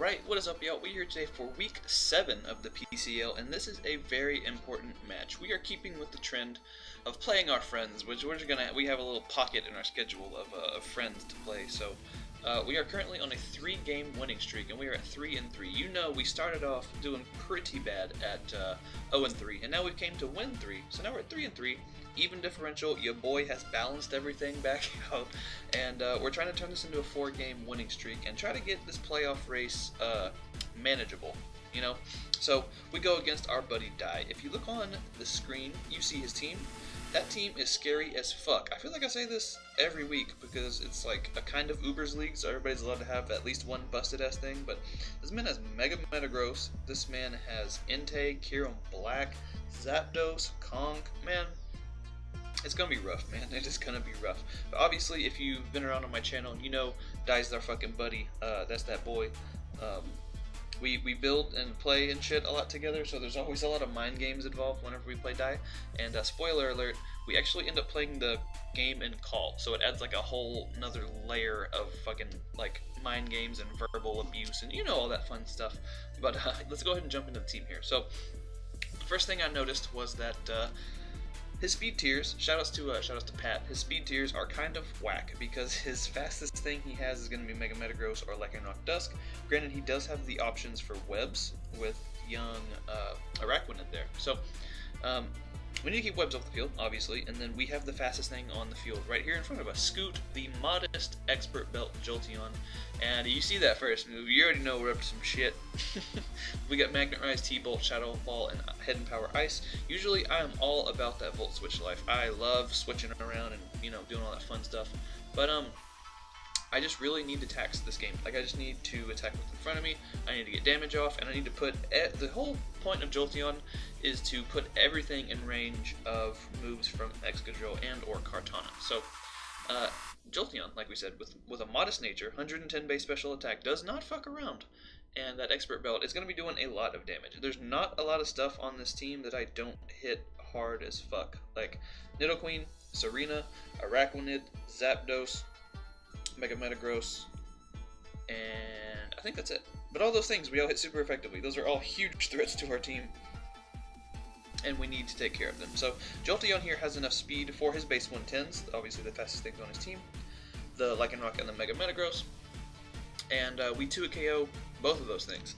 Alright, what is up y'all? We're here today for week 7 of the PCL, and this is a very important match. We are keeping with the trend of playing our friends, which we have a little pocket in our schedule of friends to play. So we are currently on a 3-game winning streak, and we are at 3-3. You know, we started off doing pretty bad at 0-3, and now we came to win 3. So now we're at 3-3. Even differential, your boy has balanced everything back out, and we're trying to turn this into a 4-game winning streak and try to get this playoff race manageable, you know? So we go against our buddy Dye. If you look on the screen, you see his team. That team is scary as fuck. I feel like I say this every week because it's like a kind of Uber's League, so everybody's allowed to have at least one busted-ass thing, but this man has metagross, this man has Entei, Kyurem Black, Zapdos, Conk, man. It's gonna be rough, man. It is gonna be rough. But obviously, if you've been around on my channel, you know Dye's our fucking buddy. That's that boy. We build and play and shit a lot together, so there's always a lot of mind games involved whenever we play Dye. And spoiler alert, we actually end up playing the game in call, so it adds like a whole another layer of fucking like mind games and verbal abuse and you know all that fun stuff. But let's go ahead and jump into the team here. So first thing I noticed was that his speed tiers, shoutouts to Pat, his speed tiers are kind of whack because his fastest thing he has is going to be Mega Metagross or Lycanroc Dusk. Granted, he does have the options for webs with young Araquanid there. So, we need to keep webs off the field, obviously, and then we have the fastest thing on the field right here in front of us. Scoot, the modest expert belt Jolteon, and you see that first move, you already know we're up to some shit. We got Magnet Rise, T-Bolt, Shadow Ball, and Hidden Power Ice. Usually I am all about that Volt Switch life. I love switching around and, you know, doing all that fun stuff, but I just really need to tax this game. Like, I just need to attack what's in front of me, I need to get damage off, and I need to put... the whole point of Jolteon is to put everything in range of moves from Excadrill and or Kartana. So, Jolteon, like we said, with a modest nature, 110 base special attack, does not fuck around. And that Expert Belt is going to be doing a lot of damage. There's not a lot of stuff on this team that I don't hit hard as fuck. Like, Nidoqueen, Serena, Araquanid, Zapdos, Mega Metagross, and I think that's it. But all those things we all hit super effectively. Those are all huge threats to our team, and we need to take care of them. So Jolteon here has enough speed for his base 110s, obviously the fastest things on his team, the Lycanroc and the Mega Metagross, and we 2-KO both of those things.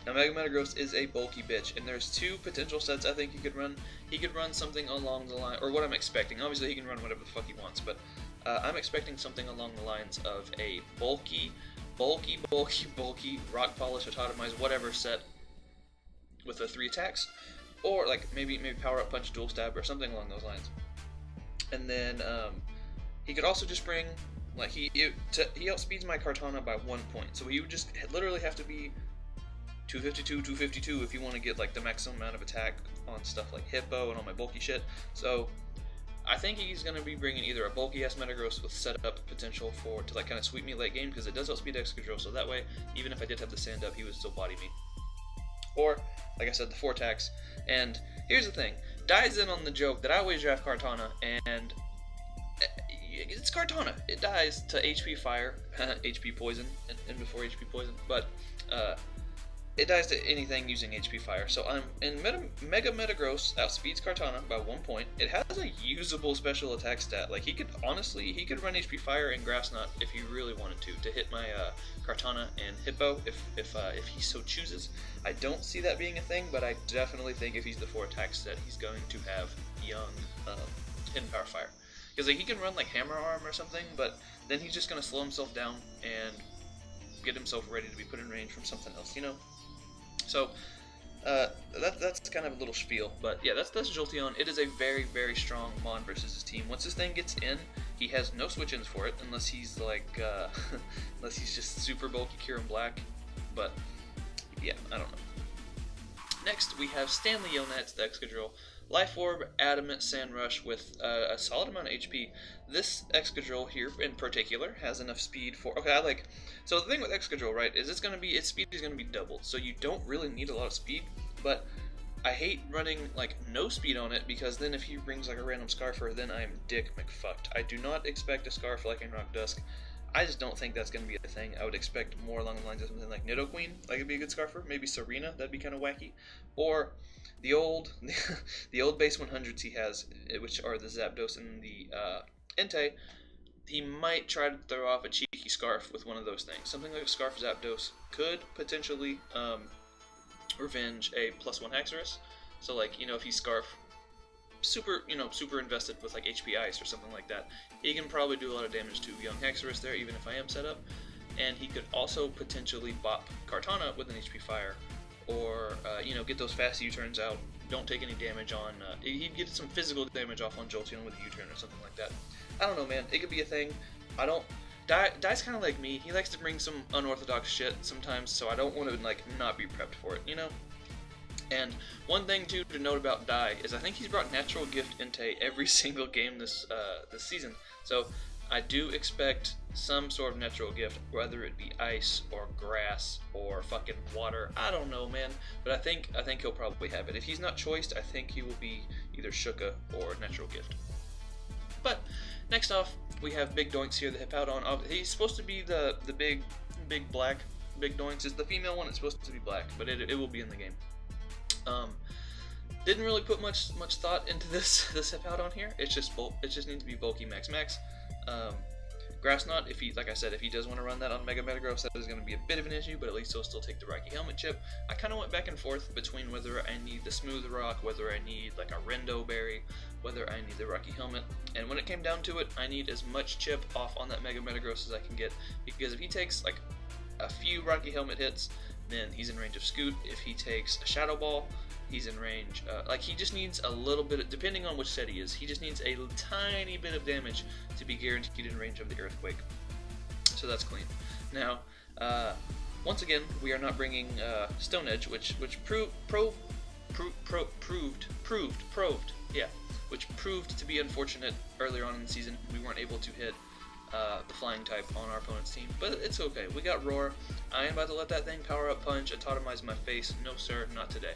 Now Mega Metagross is a bulky bitch, and there's 2 potential sets I think he could run. He could run something along the line, or what I'm expecting. Obviously he can run whatever the fuck he wants, but I'm expecting something along the lines of a bulky Rock Polish, Autotomize, whatever set with the 3 attacks, or like maybe Power Up Punch, Dual Stab, or something along those lines. And then he could also just bring, like, he outspeeds my Kartana by 1 point, so he would just literally have to be 252 if you want to get like the maximum amount of attack on stuff like Hippo and all my bulky shit. So I think he's going to be bringing either a bulky-ass Metagross with setup potential to like kind of sweep me late game, because it does outspeed Excadrill, so that way, even if I did have the stand up, he would still body me. Or, like I said, the 4 attacks. And here's the thing, Dye's in on the joke that I always draft Kartana, and it's Kartana. It dies to HP Fire, HP Poison, and before HP Poison, but it dies to anything using HP Fire. So Mega Metagross outspeeds Kartana by 1 point. It has a usable special attack stat. Like, he could run HP Fire and Grass Knot if he really wanted to hit my Kartana and Hippo if he so chooses. I don't see that being a thing, but I definitely think if he's the 4 attack set, he's going to have young Hidden Power Fire. Because like, he can run like Hammer Arm or something, but then he's just going to slow himself down and get himself ready to be put in range from something else, you know? So, that's kind of a little spiel, but yeah, that's Jolteon. It is a very, very strong Mon versus his team. Once this thing gets in, he has no switch-ins for it, unless he's like, unless he's just super bulky Kyurem Black, but yeah, I don't know. Next, we have Stanley Yonats, the Excadrill, Life Orb, Adamant, Sand Rush with a solid amount of HP. This Excadrill here in particular has enough speed for... Okay, so the thing with Excadrill, right, is its speed is going to be doubled, so you don't really need a lot of speed, but I hate running, like, no speed on it, because then if he brings, like, a random Scarfer, then I'm Dick McFucked. I do not expect a Scarf like in Rock Dusk. I just don't think that's going to be a thing. I would expect more along the lines of something like Nidoqueen, like it'd be a good Scarfer. Maybe Serena, that'd be kind of wacky. Or the old the old base 100s he has, which are the Zapdos and the Entei. He might try to throw off a cheeky Scarf with one of those things. Something like a Scarf Zapdos could potentially revenge a +1 Haxorus. So like, you know, if he Scarf super invested with like HP Ice or something like that, he can probably do a lot of damage to young Haxorus there, even if I am set up. And he could also potentially bop Kartana with an HP Fire, or get those fast U-turns out. Don't take any damage on. He'd get some physical damage off on Jolteon with a U-turn or something like that. I don't know, man. It could be a thing. I don't. Dye's kind of like me. He likes to bring some unorthodox shit sometimes, so I don't want to like not be prepped for it, you know. And one thing too to note about Dye is I think he's brought Natural Gift Entei every single game this season. So I do expect some sort of natural gift, whether it be ice or grass or fucking water. I don't know, man, but I think he'll probably have it. If he's not choiced, I think he will be either Shuka or natural gift. But next off, we have Big Doinks here, the Hippowdon. He's supposed to be the big black Big Doinks. Is the female one? It's supposed to be black, but it will be in the game. Didn't really put much thought into this Hippowdon here. It just needs to be bulky max. Grass Knot, if he does want to run that on Mega Metagross, that is going to be a bit of an issue, but at least he'll still take the Rocky Helmet chip. I kind of went back and forth between whether I need the Smooth Rock, whether I need like a Rendo Berry, whether I need the Rocky Helmet, and when it came down to it, I need as much chip off on that Mega Metagross as I can get, because if he takes like a few Rocky Helmet hits, then he's in range of Scoot. If he takes a Shadow Ball, he's in range. He just needs a little bit, depending on which set he is, he just needs a tiny bit of damage to be guaranteed in range of the Earthquake. So that's clean. Now, once again, we are not bringing Stone Edge, which proved to be unfortunate earlier on in the season. We weren't able to hit the flying type on our opponent's team, but it's okay. We got Roar. I am about to let that thing power up punch and atomize my face. No sir, not today.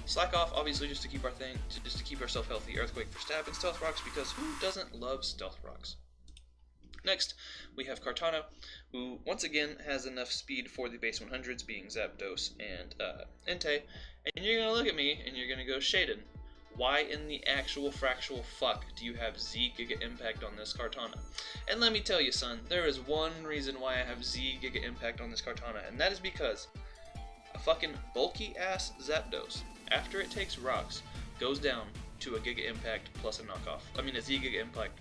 Slack off, obviously, just to keep ourselves healthy. Earthquake for stab and Stealth Rocks, because who doesn't love Stealth Rocks? Next, we have Kartana, who once again has enough speed for the base 100s, being Zapdos and Entei. And you're gonna look at me and you're gonna go, Shaden, why in the actual fractional fuck do you have Z Giga Impact on this Kartana? And let me tell you, son, there is one reason why I have Z Giga Impact on this Kartana, and that is because a fucking bulky ass Zapdos, after it takes rocks, goes down to a Giga Impact plus a knockoff. I mean a Z Giga Impact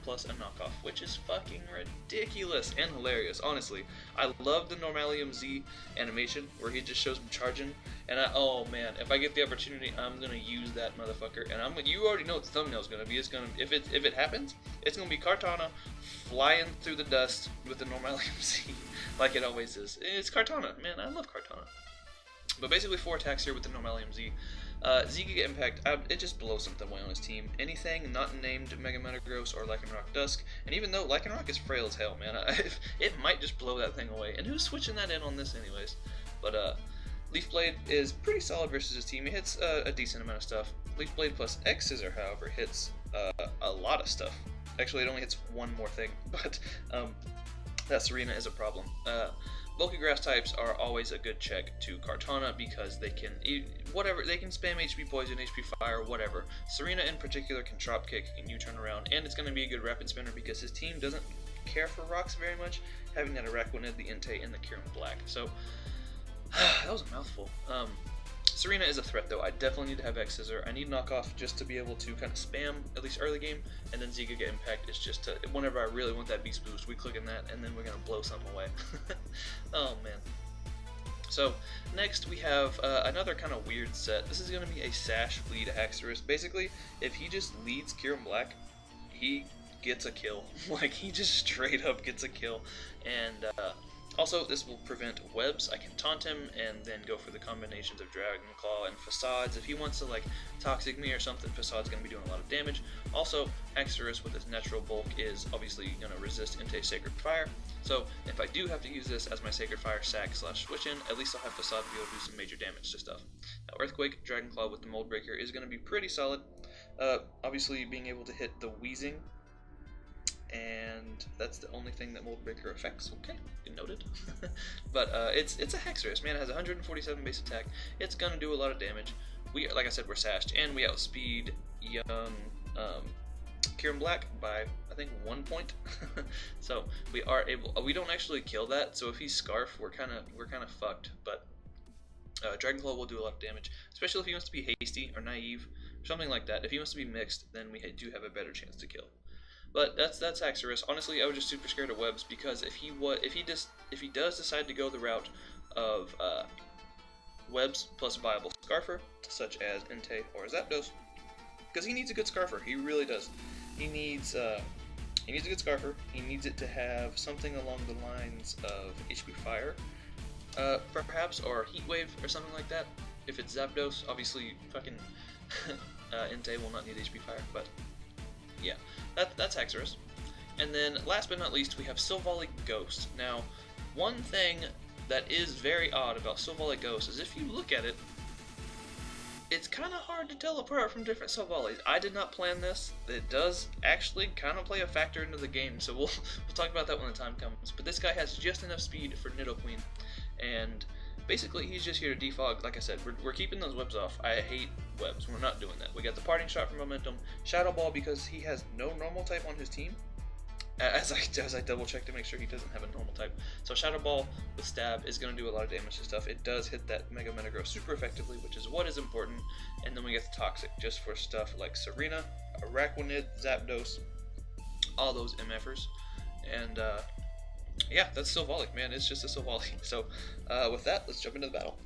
plus a knockoff, which is fucking ridiculous and hilarious. Honestly, I love the Normalium Z animation where he just shows him charging, and oh man, if I get the opportunity, I'm gonna use that motherfucker. And you already know what the thumbnail's gonna be. It's gonna, if it happens, it's gonna be Kartana flying through the dust with the Normalium Z, like it always is. It's Kartana, man. I love Kartana. But basically 4 attacks here with the Normalium Z. Z Giga Impact, it just blows something away on his team. Anything not named Mega Metagross or Lycanroc Dusk, and even though Lycanroc is frail as hell, man, it might just blow that thing away. And who's switching that in on this anyways? But Leaf Blade is pretty solid versus his team. It hits a decent amount of stuff. Leaf Blade plus X Scissor, however, hits a lot of stuff. Actually, it only hits one more thing, but that Serena is a problem. Bulky grass types are always a good check to Kartana because they can spam HP Poison, HP Fire, whatever. Serena in particular can Drop Kick, can U-turn around, and it's going to be a good Rapid Spinner because his team doesn't care for rocks very much, having that Araquanid, the Entei, and the Kyurem Black. So, that was a mouthful. Serena is a threat though. I definitely need to have X Scissor. I need Knockoff just to be able to kind of spam, at least early game, and then Z Giga Impact is just to, whenever I really want that Beast Boost, we click in that, and then we're going to blow something away. Oh man. So, next we have another kind of weird set. This is going to be a Sash lead Haxorus. Basically, if he just leads Kyurem Black, he gets a kill. Like, he just straight up gets a kill. And, also, this will prevent webs. I can taunt him and then go for the combinations of Dragon Claw and Facades. If he wants to, like, Toxic Me or something, Facade's going to be doing a lot of damage. Also, Haxorus with its natural bulk is obviously going to resist Entei Sacred Fire. So, if I do have to use this as my Sacred Fire sack/switch-in, at least I'll have Facade to be able to do some major damage to stuff. Now, Earthquake, Dragon Claw with the Mold Breaker is going to be pretty solid. Obviously, being able to hit the Wheezing and that's the only thing that Mold Breaker affects. Okay, noted. But it's a Hexorus, man. It has 147 base attack. It's gonna do a lot of damage. Like I said, we're sashed, and we outspeed young Kyurem Black by, I think, 1 point. So we are able. We don't actually kill that. So if he's Scarf, we're kind of fucked. But Dragon Claw will do a lot of damage, especially if he wants to be hasty or naive, or something like that. If he wants to be mixed, then we do have a better chance to kill. But that's Hexorus. Honestly, I was just super scared of webs, because if he does decide to go the route of webs plus viable Scarfer, such as Entei or Zapdos, because he needs a good Scarfer. He really does. He needs a good Scarfer. He needs it to have something along the lines of HP Fire, perhaps, or Heat Wave or something like that. If it's Zapdos, obviously fucking Entei will not need HP Fire, but yeah, that's Hexorus. And then last but not least, we have Silvally Ghost. Now, one thing that is very odd about Silvally Ghost is if you look at it, it's kind of hard to tell apart from different Silvallis. I did not plan this. It does actually kind of play a factor into the game, so we'll talk about that when the time comes. But this guy has just enough speed for Nidoqueen, and basically he's just here to defog. Like I said, we're keeping those webs off. I hate webs. We're not doing that. We got the Parting Shot for momentum, Shadow Ball because he has no normal type on his team, as I double check to make sure he doesn't have a normal type. So Shadow Ball with Stab is going to do a lot of damage to stuff. It does hit that Mega Metagross super effectively, which is what is important. And then we get the Toxic, just for stuff like Serena, Araquanid, Zapdos, all those MFers. And yeah, that's Silvally, man. It's just a Silvally. So with that, let's jump into the battle.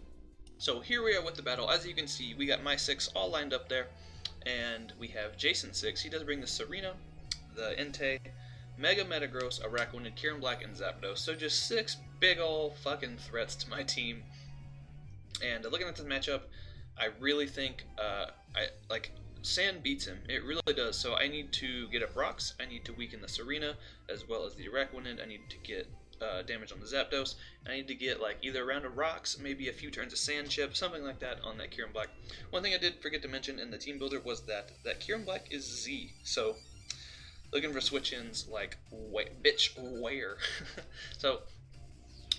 So here we are with the battle. As you can see, we got my 6 all lined up there, and we have Jason's 6. He does bring the Serena, the Entei, Mega Metagross, Araquanid, Kyurem Black, and Zapdos. So just 6 big ol' fucking threats to my team. And looking at this matchup, I really think Sand beats him. It really does. So I need to get up rocks. I need to weaken the Serena as well as the Araquanid. I need to get damage on the Zapdos. I need to get like either a round of rocks, maybe a few turns of Sand Chip, something like that on that Kyurem Black. One thing I did forget to mention in the team builder was that Kyurem Black is Z. So looking for switch-ins like bitch where. So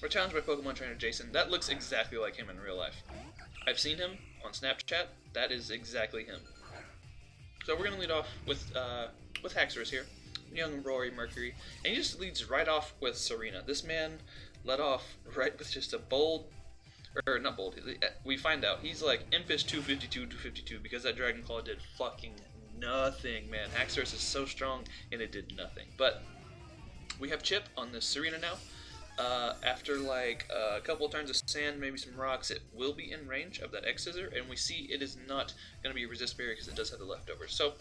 we're challenged by Pokemon trainer Jason. That looks exactly like him in real life. I've seen him on Snapchat. That is exactly him. So we're gonna lead off with Hexorus here, young Rory Mercury, and he just leads right off with Serena. This man led off right with just a bold, or not bold. We find out he's like Impish 252 because that Dragon Claw did fucking nothing, man. Hexorus is so strong, and it did nothing. But we have Chip on this Serena now. After like a couple of turns of sand, maybe some rocks, it will be in range of that X-Scissor, and we see it is not going to be a resist barrier because it does have the leftovers. So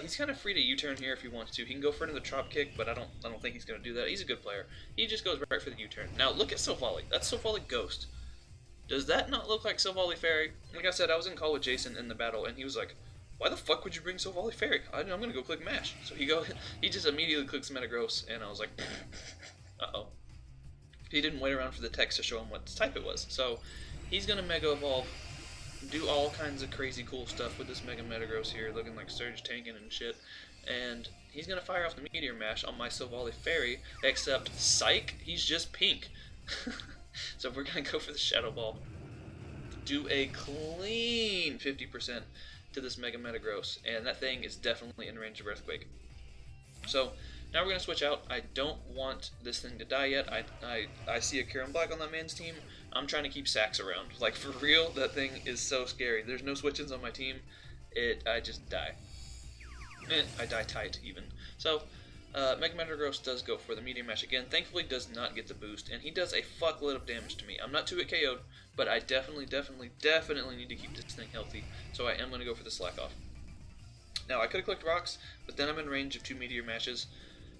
he's kind of free to U-turn here if he wants to. He can go for another Trop Kick, but I don't think he's going to do that. He's a good player. He just goes right for the U-turn. Now look at Silvally. That's Silvally Ghost. Does that not look like Silvally Fairy? Like I said, I was in call with Jason in the battle, and he was like, "Why the fuck would you bring Silvally Fairy? I'm going to go click Mash." So he just immediately clicks Metagross, and I was like, uh-oh. He didn't wait around for the text to show him what type it was. So he's going to Mega Evolve, do all kinds of crazy cool stuff with this Mega Metagross here, looking like Surge tanking and shit. And he's going to fire off the Meteor Mash on my Silvally Fairy, except psych, he's just pink. So we're going to go for the Shadow Ball. Do a clean 50% to this Mega Metagross, and that thing is definitely in range of Earthquake. So now we're going to switch out. I don't want this thing to die yet. I see a Kyurem Black on that man's team. I'm trying to keep Sax around. Like, for real, that thing is so scary. There's no switch-ins on my team. I just die. I die tight, even. So, Mega Metagross does go for the Meteor Mash again. Thankfully, does not get the boost, and he does a fuckload of damage to me. I'm not 2-hit KO'd, but I definitely need to keep this thing healthy, so I am going to go for the Slack Off. Now, I could have clicked Rocks, but then I'm in range of 2 Meteor Mashes.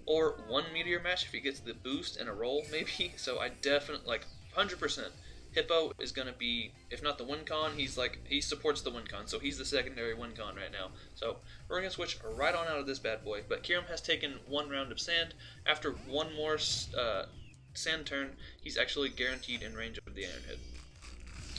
Or 1 Meteor Mash if he gets the boost and a roll, maybe. So I definitely, like, 100%. Hippo is going to be, if not the win con, he supports the win con. So he's the secondary win con right now. So we're going to switch right on out of this bad boy. But Kyurem has taken 1 round of sand. After 1 more sand turn, he's actually guaranteed in range of the Iron Head.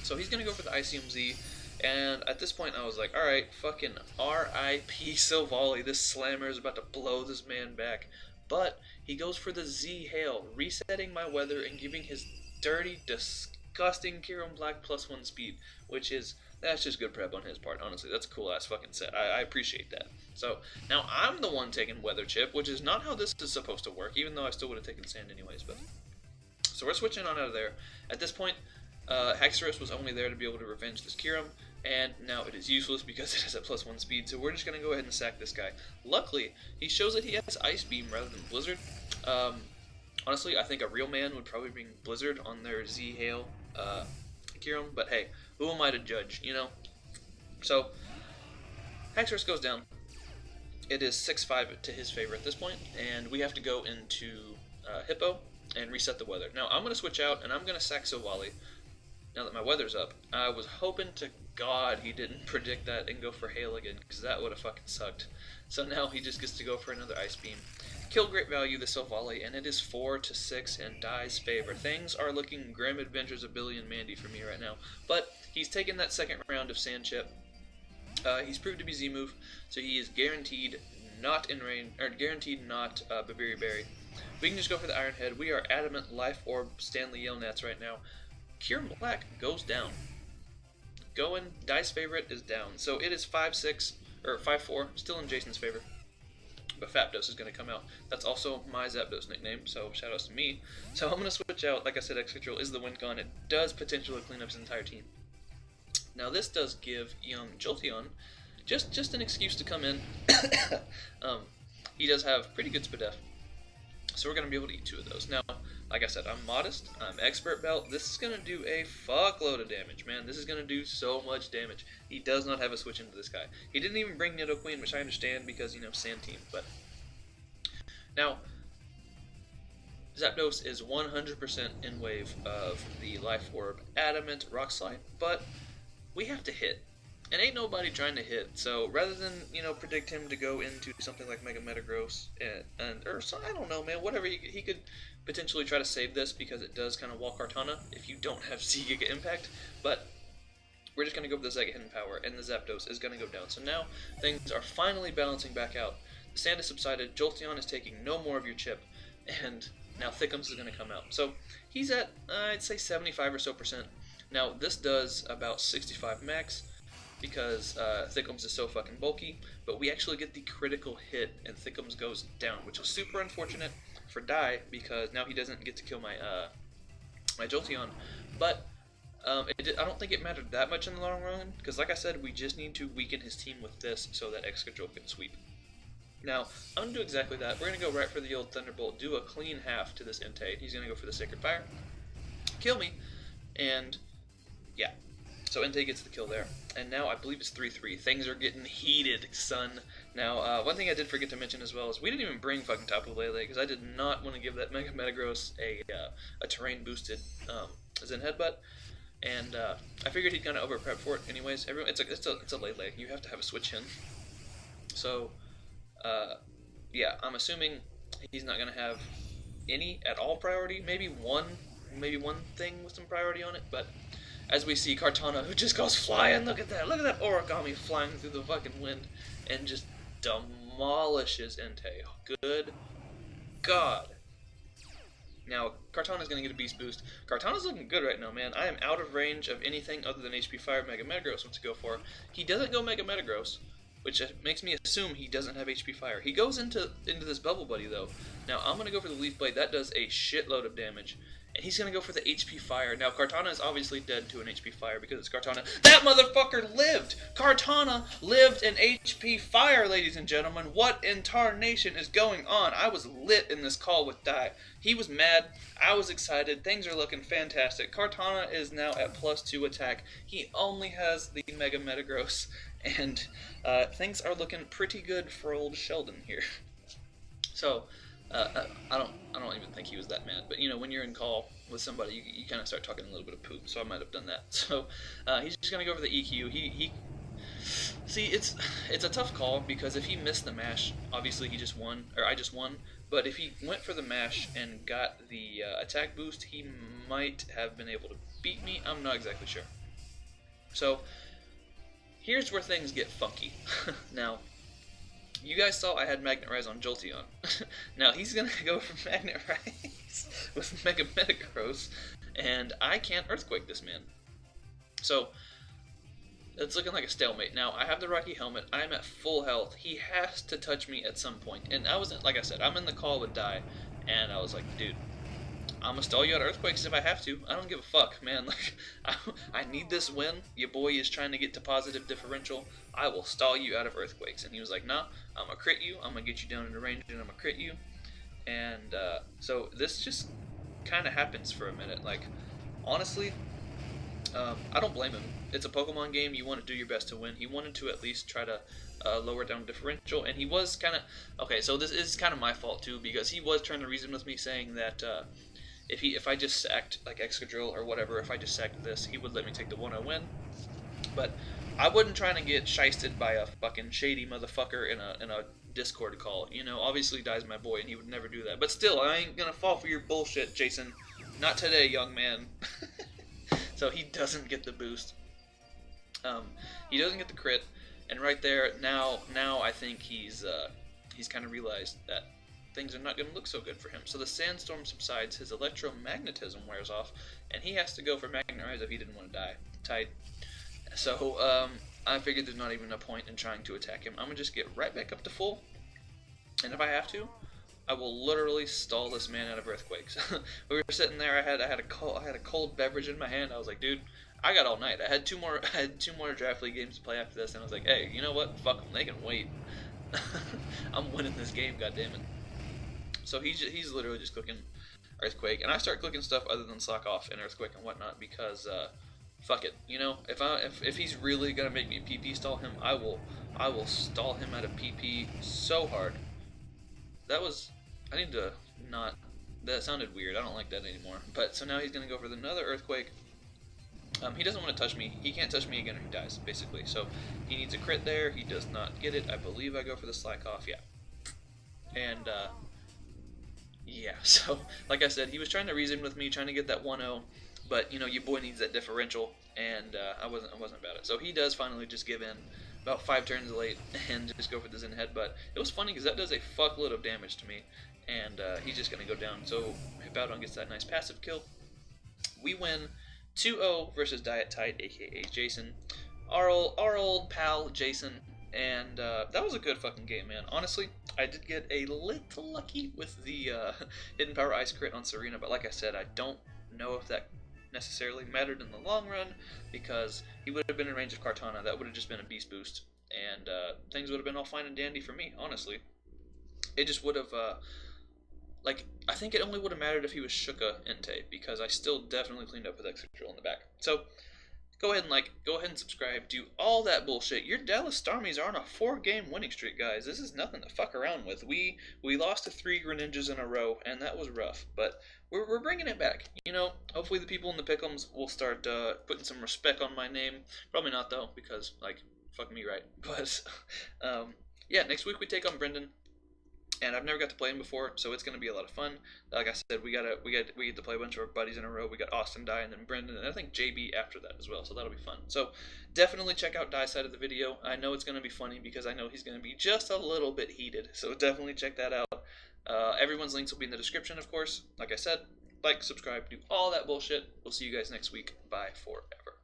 So he's going to go for the Icium Z. And at this point, I was like, alright, fucking R.I.P. Silvally. This slammer is about to blow this man back. but he goes for the Z Hail, resetting my weather and giving his dirty, disgusting Kyurem Black +1 speed, which is, that's just good prep on his part, honestly. That's a cool ass fucking set. I appreciate that. So now I'm the one taking Weather Chip, which is not how this is supposed to work, even though I still would have taken Sand anyways. But so we're switching on out of there. At this point, Haxorus was only there to be able to revenge this Kyurem, and now it is useless because it has a +1 speed, so we're just going to go ahead and sack this guy. Luckily, he shows that he has Ice Beam rather than Blizzard. Honestly, I think a real man would probably bring Blizzard on their Z Hail Kyurem, but hey, who am I to judge, you know? So, Haxorus goes down. It is 6-5 to his favor at this point, and we have to go into Hippo and reset the weather. Now, I'm going to switch out, and I'm going to sack Silvally now that my weather's up. I was hoping to God he didn't predict that and go for Hail again, because that would have fucking sucked. So now he just gets to go for another Ice Beam. Kill great value the Silvally, and it is 4-6 in Dye's favor. Things are looking grim Adventures of Billy and Mandy for me right now. But he's taken that second round of Sand Chip. He's proved to be Z-move, so he is guaranteed not in rain, or guaranteed not Babiri Berry. We can just go for the Iron Head. We are adamant Life Orb Stanley Yelnats right now. Kyurem Black goes down. Dye's favorite is down. So it is 5-6, or 5-4, still in Jason's favor. But Zapdos is going to come out. That's also my Zapdos nickname, so shoutouts to me. So I'm going to switch out. Like I said, X-Control is the win con. It does potentially clean up his entire team. Now this does give young Jolteon just an excuse to come in. He does have pretty good Spadef, so we're going to be able to eat 2 of those. Now, like I said, I'm modest, I'm expert belt. This is going to do a fuckload of damage, man. This is going to do so much damage. He does not have a switch into this guy. He didn't even bring Nidoqueen, which I understand because, you know, Sand Team. But now, Zapdos is 100% in wave of the Life Orb Adamant Rock Slide, but we have to hit. And ain't nobody trying to hit, so rather than, you know, predict him to go into something like Mega Metagross, or so, I don't know, man, whatever, he could potentially try to save this because it does kind of wall Kartana if you don't have Z-Giga Impact, but we're just going to go for the Zega Hidden Power, and the Zapdos is going to go down. So now things are finally balancing back out. The sand has subsided, Jolteon is taking no more of your chip, and now Thickums is going to come out. So he's at, I'd say 75 or so %. Now this does about 65 max, because Thickums is so fucking bulky, but we actually get the critical hit and Thickums goes down, which is super unfortunate for Dye because now he doesn't get to kill my my Jolteon. But I don't think it mattered that much in the long run, because like I said, we just need to weaken his team with this so that X-Control can sweep. Now, I'm going to do exactly that. We're going to go right for the old Thunderbolt, do a clean half to this Entei. He's going to go for the Sacred Fire, kill me, and yeah. So Entei gets the kill there. And now I believe it's 3-3. Things are getting heated, son. Now, one thing I did forget to mention as well is we didn't even bring fucking Tapu Lele because I did not want to give that Mega Metagross a terrain boosted Zen Headbutt. And I figured he'd kind of over prep for it anyways. It's a Lele. You have to have a switch in. So, yeah, I'm assuming he's not going to have any at all priority. Maybe one thing with some priority on it, but as we see Kartana, who just goes flying, look at that origami flying through the fucking wind, and just demolishes Entei. Good God. Now, Kartana's going to get a beast boost. Kartana's looking good right now, man. I am out of range of anything other than HP Fire Mega Metagross wants to go for. He doesn't go Mega Metagross, which makes me assume he doesn't have HP Fire. He goes into this Bubble Buddy, though. Now, I'm going to go for the Leaf Blade. That does a shitload of damage. And he's going to go for the HP Fire. Now, Kartana is obviously dead to an HP Fire because it's Kartana. That motherfucker lived! Kartana lived an HP Fire, ladies and gentlemen. What in tarnation is going on? I was lit in this call with Dye. He was mad. I was excited. Things are looking fantastic. Kartana is now at +2 attack. He only has the Mega Metagross. And things are looking pretty good for old Sheldon here. So, I don't even think he was that mad, but you know, when you're in call with somebody, you kind of start talking a little bit of poop, so I might have done that. So he's just gonna go for the EQ. See, it's a tough call because if he missed the mash, obviously he just won, or I just won. But if he went for the mash and got the attack boost, he might have been able to beat me. I'm not exactly sure. So here's where things get funky. Now, You guys saw I had Magnet Rise on Jolteon. Now he's gonna go for Magnet Rise with Mega Metagross, and I can't Earthquake this man. So it's looking like a stalemate. Now I have the Rocky helmet. I'm at full health. He has to touch me at some point, and I wasn't, like I said, I'm in the call with Dye, and I was like, dude, I'm gonna stall you out of Earthquakes if I have to. I don't give a fuck, man. Like, I need this win. Your boy is trying to get to positive differential. I will stall you out of Earthquakes. And he was like, nah, I'm gonna crit you. I'm gonna get you down into range and I'm gonna crit you. And so this just kind of happens for a minute. Like, honestly, I don't blame him. It's a Pokemon game. You want to do your best to win. He wanted to at least try to lower down differential, and he was kind of okay. So this is kind of my fault too, because he was trying to reason with me, saying that if I just sacked like Excadrill or whatever, if I just sacked this, he would let me take the 1-0 win. But I wasn't trying to get shysted by a fucking shady motherfucker in a Discord call. You know, obviously Dye's my boy, and he would never do that. But still, I ain't gonna fall for your bullshit, Jason. Not today, young man. So he doesn't get the boost. He doesn't get the crit, and right there, now I think he's kind of realized that things are not going to look so good for him. So the sandstorm subsides, his electromagnetism wears off, and he has to go for Magnet Rise if he didn't want to die. Tight. So I figured there's not even a point in trying to attack him. I'm gonna just get right back up to full, and if I have to, I will literally stall this man out of Earthquakes. We were sitting there. I had a cold beverage in my hand. I was like, dude, I got all night. I had two more draft league games to play after this, and I was like, hey, you know what? Fuck them. They can wait. I'm winning this game. goddammit. So he's literally just clicking Earthquake, and I start clicking stuff other than Slack Off and Earthquake and whatnot because fuck it. You know, if he's really gonna make me PP stall him, I will stall him out of PP so hard. I need to not. That sounded weird. I don't like that anymore. But so now he's gonna go for another Earthquake. He doesn't want to touch me. He can't touch me again or he dies, basically. So he needs a crit there. He does not get it. I believe I go for the Slack Off. Yeah. And yeah. So like I said, he was trying to reason with me, trying to get that 1-0. But you know, your boy needs that differential, and I wasn't about it. So he does finally just give in. About 5 turns late and just go for the Zen Headbutt. It was funny because that does a fuckload of damage to me, and he's just going to go down. So Bowdon gets that nice passive kill. We win 2-0 versus DyeItTight, aka Jason, our old pal Jason, and that was a good fucking game, man. Honestly, I did get a little lucky with the Hidden Power Ice crit on Serena, but like I said, I don't know if that necessarily mattered in the long run, because he would have been in range of Kartana. That would have just been a beast boost, and things would have been all fine and dandy for me, honestly. It just would have like, I think it only would have mattered if he was Shuka Entei, because I still definitely cleaned up with Excadrill in the back. So go ahead and like, go ahead and subscribe, do all that bullshit. Your Dallas Starmies are on a 4-game winning streak, guys. This is nothing to fuck around with. We lost to 3 Greninjas in a row, and that was rough, but we're bringing it back. You know, hopefully the people in the pick'ems will start putting some respect on my name. Probably not, though, because, like, fuck me, right? But, yeah, next week we take on Brendan. And I've never got to play him before, so it's going to be a lot of fun. Like I said, we get to play a bunch of our buddies in a row. We got Austin, Dye, and then Brendan, and I think JB after that as well. So that'll be fun. So definitely check out Dye's side of the video. I know it's going to be funny because I know he's going to be just a little bit heated. So definitely check that out. Everyone's links will be in the description, of course. Like I said, like, subscribe, do all that bullshit. We'll see you guys next week. Bye forever.